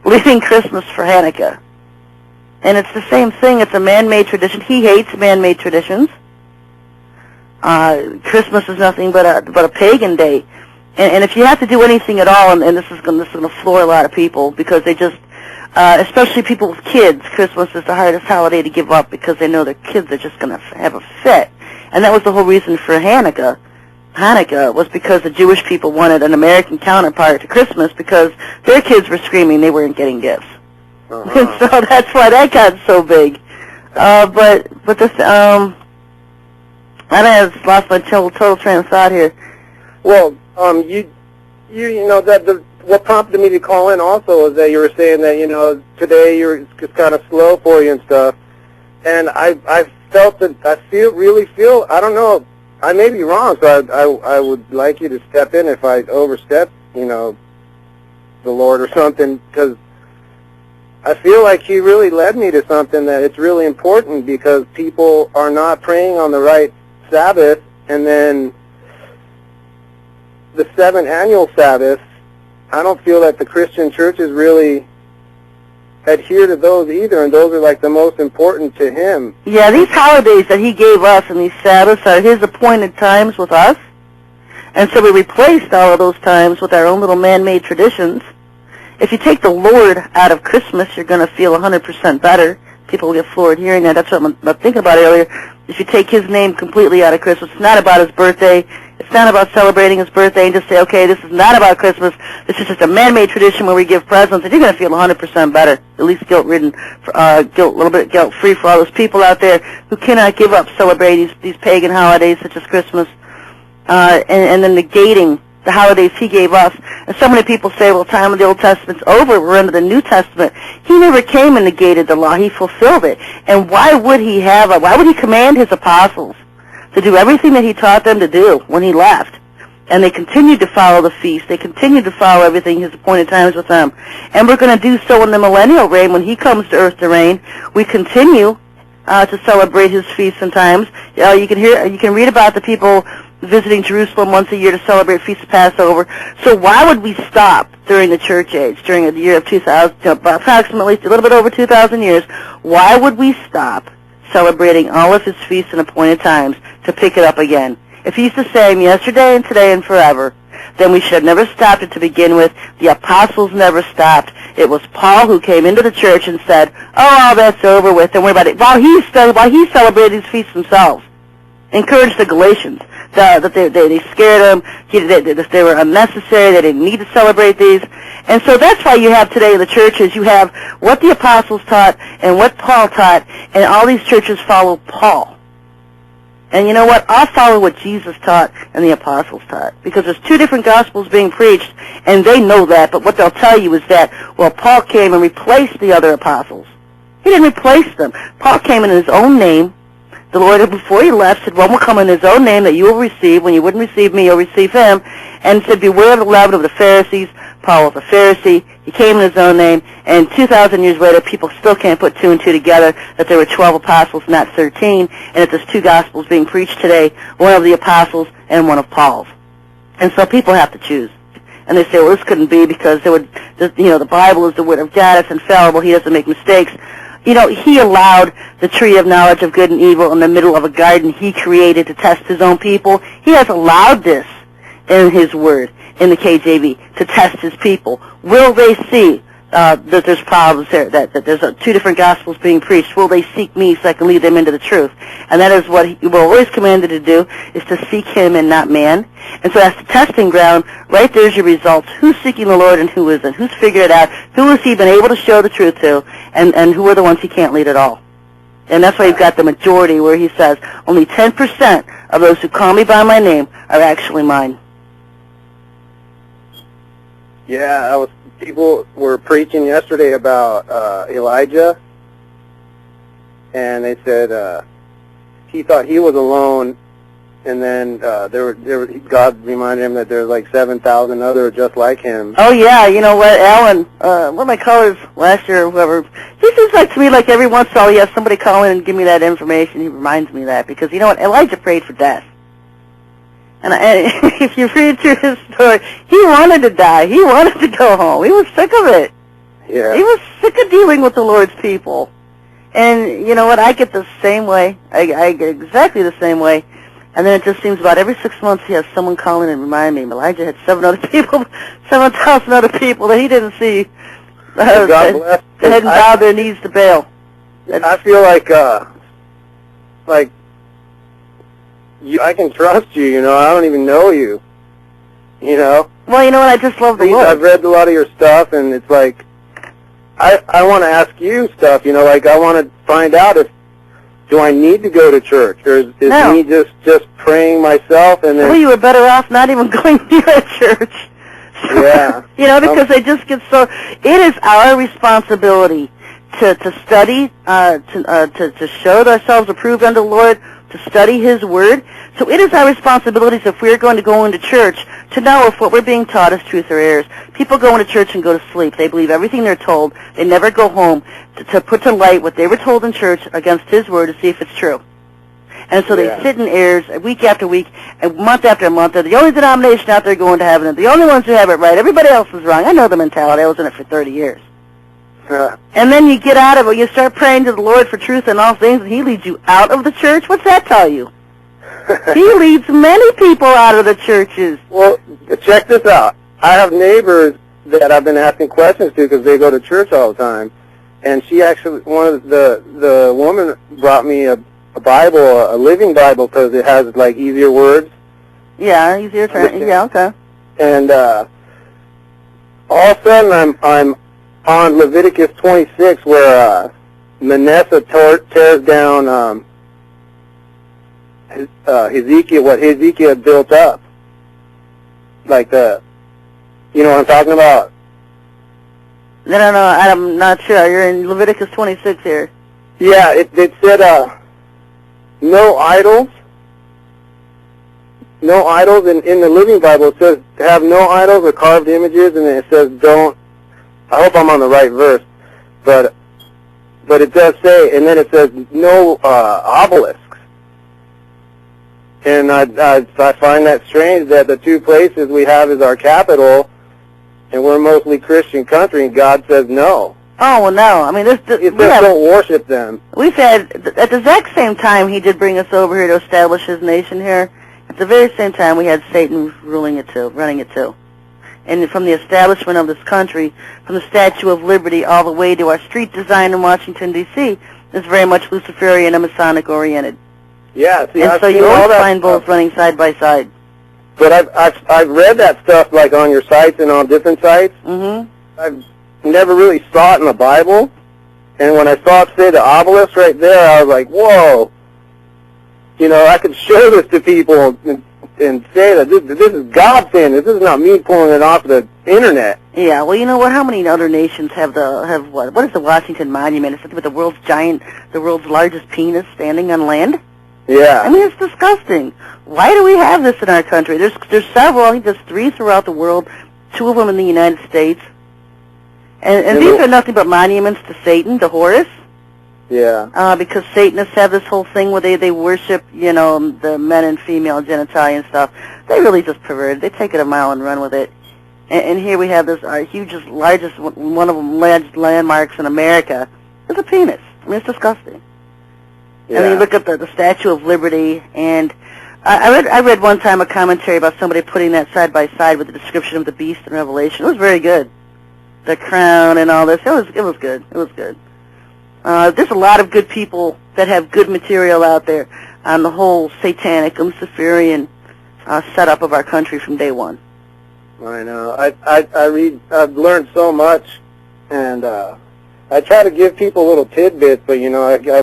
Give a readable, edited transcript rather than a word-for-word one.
leaving Christmas for Hanukkah. And it's the same thing. It's a man-made tradition. He hates man-made traditions. Christmas is nothing but a pagan day. And if you have to do anything at all, and this is going to floor a lot of people because they just, especially people with kids, Christmas is the hardest holiday to give up because they know their kids are just going to have a fit. And that was the whole reason for Hanukkah. Hanukkah was because the Jewish people wanted an American counterpart to Christmas because their kids were screaming they weren't getting gifts. And so that's why that got so big. But this, I just lost my total train of thought here. Well, you know that what prompted me to call in also is that you were saying that today it's kind of slow for you and stuff, and I felt that really feel I don't know, I may be wrong, so I would like you to step in if I overstep the Lord or something, because I feel like He really led me to something that it's really important because people are not praying on the right Sabbath, and then the 7 annual Sabbaths, I don't feel that the Christian churches really adhere to those either, and those are like the most important to Him. Yeah, these holidays that He gave us and these Sabbaths are His appointed times with us, and so we replaced all of those times with our own little man-made traditions. If you take the Lord out of Christmas, you're going to feel 100% better. People will get floored hearing that. That's what I'm thinking about earlier. If you take His name completely out of Christmas, it's not about His birthday. It's not about celebrating His birthday and just say, okay, this is not about Christmas. This is just a man-made tradition where we give presents, and you're going to feel 100% better, at least guilt-ridden, a little bit guilt-free for all those people out there who cannot give up celebrating these pagan holidays such as Christmas, and then negating the holidays He gave us. And so many people say, well, time of the Old Testament's over. We're into the New Testament. He never came and negated the law. He fulfilled it. And why would He command His apostles to do everything that He taught them to do when He left? And they continued to follow the feast. They continued to follow everything, His appointed times with them. And we're going to do so in the millennial reign when He comes to earth to reign. We continue to celebrate His feasts and times. You can read about the people visiting Jerusalem once a year to celebrate Feast of Passover. So why would we stop during the church age, during the year of 2000, approximately a little bit over 2,000 years? Why would we stop celebrating all of His feasts and appointed times to pick it up again? If He's the same yesterday and today and forever, then we should have never stopped it to begin with. The apostles never stopped. It was Paul who came into the church and said, oh, that's over with, don't worry about it. While he celebrated these feasts themselves, encouraged the Galatians that they scared them, they were unnecessary, they didn't need to celebrate these. And so that's why you have today in the churches, you have what the apostles taught and what Paul taught, and all these churches follow Paul. And you know what? I'll follow what Jesus taught and the apostles taught, because there's 2 different gospels being preached, and they know that, but what they'll tell you is that, well, Paul came and replaced the other apostles. He didn't replace them. Paul came in His own name. The Lord, before He left, said, one will come in His own name that you will receive. When you wouldn't receive me, you'll receive him. And said, beware of the leaven of the Pharisees. Paul was a Pharisee. He came in His own name. And 2,000 years later, people still can't put 2 and 2 together, that there were 12 apostles, not 13, and that there's 2 gospels being preached today, one of the apostles and one of Paul's. And so people have to choose. And they say, well, this couldn't be because the Bible is the Word of God. It's infallible. He doesn't make mistakes. He allowed the tree of knowledge of good and evil in the middle of a garden He created to test His own people. He has allowed this in His Word, in the KJV, to test His people. Will they see that there's problems there, that there's 2 different gospels being preached? Will they seek me so I can lead them into the truth? And that is what we're always commanded to do, is to seek Him and not man. And so that's the testing ground. Right there's your results. Who's seeking the Lord and who isn't? Who's figured it out? Who has He been able to show the truth to? And who are the ones He can't lead at all? And that's why you've got the majority where He says, only 10% of those who call me by my name are actually mine. Yeah, people were preaching yesterday about Elijah, and they said he thought he was alone, and then God reminded him that there's like 7,000 others just like him. Oh yeah, you know what, Alan? One of my callers last year, or whoever, he seems like to me like every once in a while he has somebody call in and give me that information. He reminds me of that, because you know what, Elijah prayed for death. And if you read through his story, he wanted to die. He wanted to go home. He was sick of it. Yeah. He was sick of dealing with the Lord's people. And you know what? I get the same way. I get exactly the same way. And then it just seems about every 6 months he has someone calling and remind me, Elijah had 7,000 other people that he didn't see. God bless. They hadn't bowed their knees to Baal. I feel like I can trust you, you know. I don't even know you, you know. Well, you know what? I just love the Lord. I've read a lot of your stuff, and it's like, I want to ask you stuff, you know, like I want to find out do I need to go to church, or is me just praying myself and then... Well, you were better off not even going near a church. Yeah. You know, because they just get so... It is our responsibility to study, to show ourselves approved unto the Lord, to study His Word. So it is our responsibility, if we're going to go into church, to know if what we're being taught is truth or errors. People go into church and go to sleep. They believe everything they're told. They never go home to put to light what they were told in church against His Word to see if it's true. And so they sit in errors week after week and month after month. They're the only denomination out there going to heaven. They're the only ones who have it right. Everybody else is wrong. I know the mentality. I was in it for 30 years. And then you get out of it. You start praying to the Lord for truth in all things, and He leads you out of the church. What's that tell you? He leads many people out of the churches. Well, check this out. I have neighbors that I've been asking questions to because they go to church all the time. And she actually, the woman brought me a Bible, a living Bible, because it has, like, easier words. Yeah, easier to, yeah, okay. And all of a sudden I'm on Leviticus 26 where Manasseh tears down Ezekiel, what Ezekiel had built up. Like you know what I'm talking about? No, I'm not sure. You're in Leviticus 26 here. Yeah, it said no idols. No idols. In the Living Bible it says have no idols or carved images, and then it says don't. I hope I'm on the right verse, but it does say, and then it says no obelisks. And I find that strange that the two places we have is our capital, and we're a mostly Christian country, and God says no. Oh, well, no. I mean, don't worship them. We've had, at the exact same time He did bring us over here to establish His nation here, at the very same time we had Satan running it too. And from the establishment of this country, from the Statue of Liberty all the way to our street design in Washington, D.C., is very much Luciferian and Masonic-oriented. Yeah, see, and so you always find both running side by side. But I've read that stuff, like, on your sites and on different sites. Mm-hmm. I've never really saw it in the Bible. And when I saw it say the obelisk right there, I was like, whoa. You know, I could show this to people and say that this is God saying this. This is not me pulling it off the internet. Yeah, well, you know what? How many other nations have what? What is the Washington Monument? It's something with the world's largest penis standing on land. Yeah. I mean, it's disgusting. Why do we have this in our country? There's several. I think there's 3 throughout the world. 2 of them in the United States. And these are nothing but monuments to Satan, to Horus. Yeah. Because Satanists have this whole thing where they worship, you know, the men and female genitalia and stuff. They really just pervert it. They take it a mile and run with it. And here we have this largest, one of them largest landmarks in America is a penis. I mean, it's disgusting. Yeah. And then you look at the Statue of Liberty, and I read one time a commentary about somebody putting that side by side with the description of the beast in Revelation. It was very good. The crown and all this. It was good. It was good. There's a lot of good people that have good material out there on the whole satanic, Luciferian setup of our country from day one. I know. I've learned so much, and I try to give people little tidbits, but, you know, I